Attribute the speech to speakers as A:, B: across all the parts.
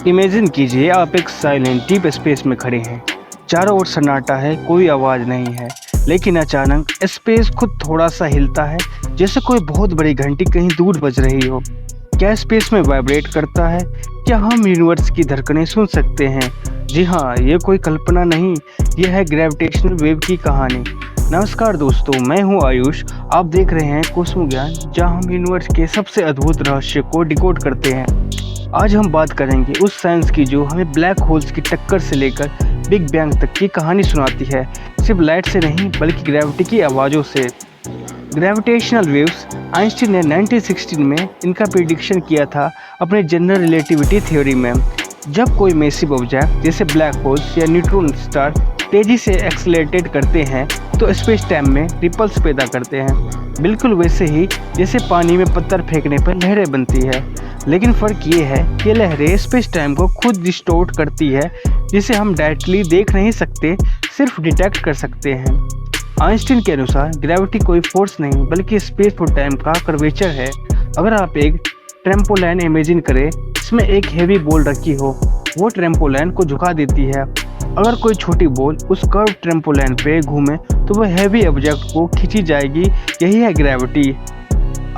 A: Imagine कीजिए आप एक साइलेंट डीप स्पेस में खड़े हैं। चारों ओर सन्नाटा है, कोई आवाज़ नहीं है, लेकिन अचानक स्पेस खुद थोड़ा सा हिलता है, जैसे कोई बहुत बड़ी घंटी कहीं दूर बज रही हो। क्या स्पेस में वाइब्रेट करता है? क्या हम यूनिवर्स की धड़कनें सुन सकते हैं? जी हाँ, ये कोई कल्पना नहीं, यह है ग्रेविटेशनल वेव की कहानी। नमस्कार दोस्तों, मैं हूँ आयुष। आप देख रहे हैं कॉस्मो ज्ञान, जहाँ हम यूनिवर्स के सबसे अद्भुत रहस्य को डिकोड करते हैं। आज हम बात करेंगे उस साइंस की जो हमें ब्लैक होल्स की टक्कर से लेकर बिग बैंग तक की कहानी सुनाती है, सिर्फ लाइट से नहीं बल्कि ग्रेविटी की आवाज़ों से। ग्रेविटेशनल वेव्स, आइंस्टीन ने 1916 में इनका प्रिडिक्शन किया था अपने जनरल रिलेटिविटी थ्योरी में। जब कोई मैसिव ऑब्जेक्ट जैसे ब्लैक होल्स या न्यूट्रॉन स्टार तेज़ी से एक्सेलरेटेट करते हैं तो स्पेस टाइम में रिपल्स पैदा करते हैं, बिल्कुल वैसे ही जैसे पानी में पत्थर फेंकने पर लहरें बनती है। लेकिन फ़र्क ये है कि लहरें स्पेस टाइम को खुद डिस्टॉर्ट करती है, जिसे हम डायरेक्टली देख नहीं सकते, सिर्फ डिटेक्ट कर सकते हैं। आइंस्टीन के अनुसार ग्रेविटी कोई फोर्स नहीं बल्कि स्पेस और टाइम का कर्वेचर है। अगर आप एक ट्रैम्पोलाइन इमेजिन करें, इसमें एक हेवी बॉल रखी हो, वो ट्रैम्पोलाइन को झुका देती है। अगर कोई छोटी बॉल उस कर्व ट्रैम्पोलाइन पे घूमे तो वह हैवी ऑब्जेक्ट को खींची जाएगी, यही है ग्रेविटी।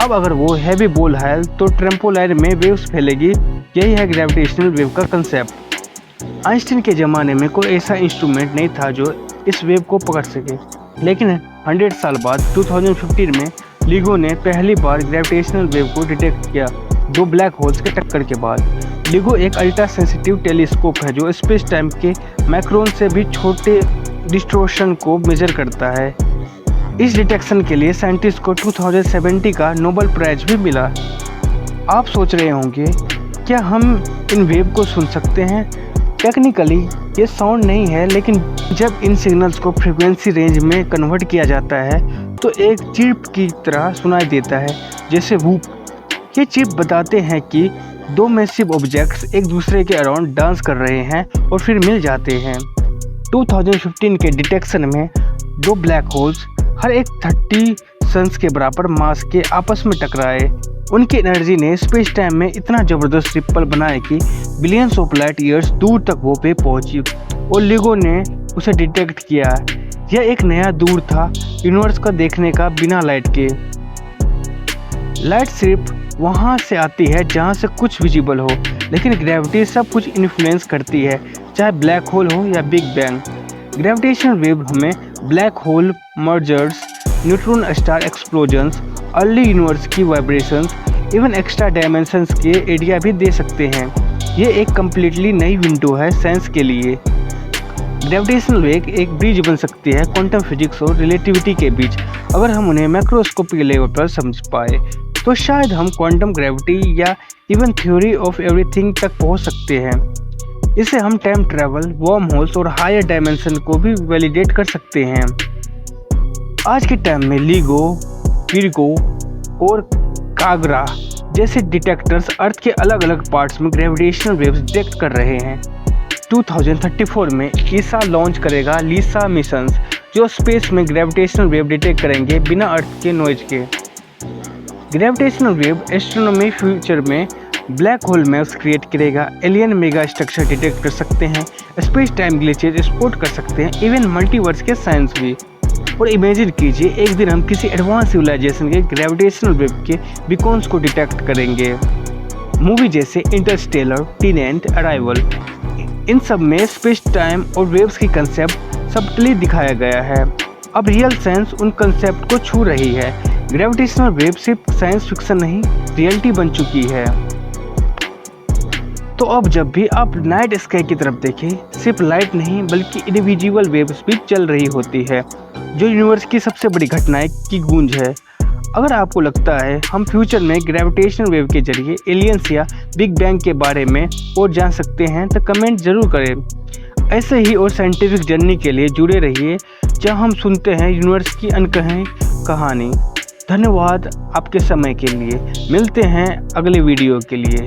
A: अब अगर वो हैवी बॉल है तो ट्रैम्पोलाइन में वेव्स फैलेगी, यही है ग्रेविटेशनल वेव का कंसेप्ट। आइंस्टीन के ज़माने में कोई ऐसा इंस्ट्रूमेंट नहीं था जो इस वेव को पकड़ सके, लेकिन 100 साल बाद 2015 में लिगो ने पहली बार ग्रेविटेशनल वेव को डिटेक्ट किया, दो ब्लैक होल्स के टक्कर के बाद। लिगो एक अल्ट्रा सेंसिटिव टेलीस्कोप है जो स्पेस टाइम के माइक्रोन से भी छोटे डिस्टॉर्शन को मेजर करता है। इस डिटेक्शन के लिए साइंटिस्ट को 2070 का नोबेल प्राइज भी मिला। आप सोच रहे होंगे, क्या हम इन वेव को सुन सकते हैं? टेक्निकली ये साउंड नहीं है, लेकिन जब इन सिग्नल्स को फ्रीक्वेंसी रेंज में कन्वर्ट किया जाता है तो एक चिप की तरह सुनाई देता है, जैसे वूप। ये चिप बताते हैं कि दो मैसिव ऑब्जेक्ट्स एक दूसरे के अराउंड डांस कर रहे हैं और फिर मिल जाते हैं। 2015 के डिटेक्शन में दो ब्लैक होल्स हर एक 30 सन्स के बराबर मास के आपस में टकराए। उनकी एनर्जी ने स्पेस टाइम में इतना ज़बरदस्त रिपल बनाया कि बिलियंस ऑफ लाइट ईयर्स दूर तक वो पे पहुंची और लिगो ने उसे डिटेक्ट किया। यह एक नया दूर था यूनिवर्स का देखने का बिना लाइट के। लाइट सिर्फ वहाँ से आती है जहाँ से कुछ विजिबल हो, लेकिन ग्रेविटी सब कुछ इन्फ्लुएंस करती है, चाहे ब्लैक होल हो या बिग बैंग। ग्रेविटेशनल वेव हमें black hole mergers, neutron star explosions, early universe की वाइब्रेशंस, इवन एक्स्ट्रा डायमेंशंस के एरिया भी दे सकते हैं। ये एक कम्प्लीटली नई विंडो है साइंस के लिए। ग्रेविटेशनल वेव एक ब्रिज बन सकती है क्वांटम फिजिक्स और रिलेटिविटी के बीच। अगर हम उन्हें मैक्रोस्कोपिक लेवल पर समझ पाए तो शायद हम क्वांटम ग्रेविटी या इवन थ्योरी ऑफ एवरीथिंग तक पहुंच सकते हैं। इससे हम टाइम ट्रैवल, वर्म होल्स और हायर डायमेंशन को भी वैलिडेट कर सकते हैं। आज के टाइम में लिगो, विर्गो और कागरा जैसे डिटेक्टर्स अर्थ के अलग अलग पार्ट्स में ग्रेविटेशनल वेव्स डिटेक्ट कर रहे हैं। 2034 में ईसा लॉन्च करेगा लीसा मिशंस, जो स्पेस में ग्रेविटेशनल वेव डिटेक्ट करेंगे बिना अर्थ के नॉइज के। ग्रेविटेशनल वेव एस्ट्रोनॉमी फ्यूचर में ब्लैक होल मैप्स क्रिएट करेगा, एलियन मेगा स्ट्रक्चर डिटेक्ट कर सकते हैं, स्पेस टाइम ग्लिचेज स्पॉट कर सकते हैं, इवन मल्टीवर्स के साइंस भी। और इमेजिन कीजिए, एक दिन हम किसी एडवांस सिविलाइजेशन के ग्रेविटेशनल वेव के बीकॉन्स को डिटेक्ट करेंगे। मूवी जैसे इंटरस्टेलर, टेनेंट, अराइवल, इन सब में स्पेस टाइम और वेव्स की कंसेप्ट सबटली दिखाया गया है। अब रियल साइंस उन कंसेप्ट को छू रही है। ग्रेविटेशनल वेव सिर्फ साइंस फिक्शन नहीं, रियलिटी बन चुकी है। तो अब जब भी आप नाइट स्काई की तरफ देखें, सिर्फ लाइट नहीं बल्कि इंडिविजुअल वेव्स भी चल रही होती है, जो यूनिवर्स की सबसे बड़ी घटनाएं की गूंज है। अगर आपको लगता है हम फ्यूचर में ग्रेविटेशनल वेव के जरिए एलियंस या बिग बैंग के बारे में और जान सकते हैं तो कमेंट जरूर करें। ऐसे ही और साइंटिफिक जर्नी के लिए जुड़े रहिए, जहां हम सुनते हैं यूनिवर्स की अनकही कहानी। धन्यवाद आपके समय के लिए। मिलते हैं अगले वीडियो के लिए।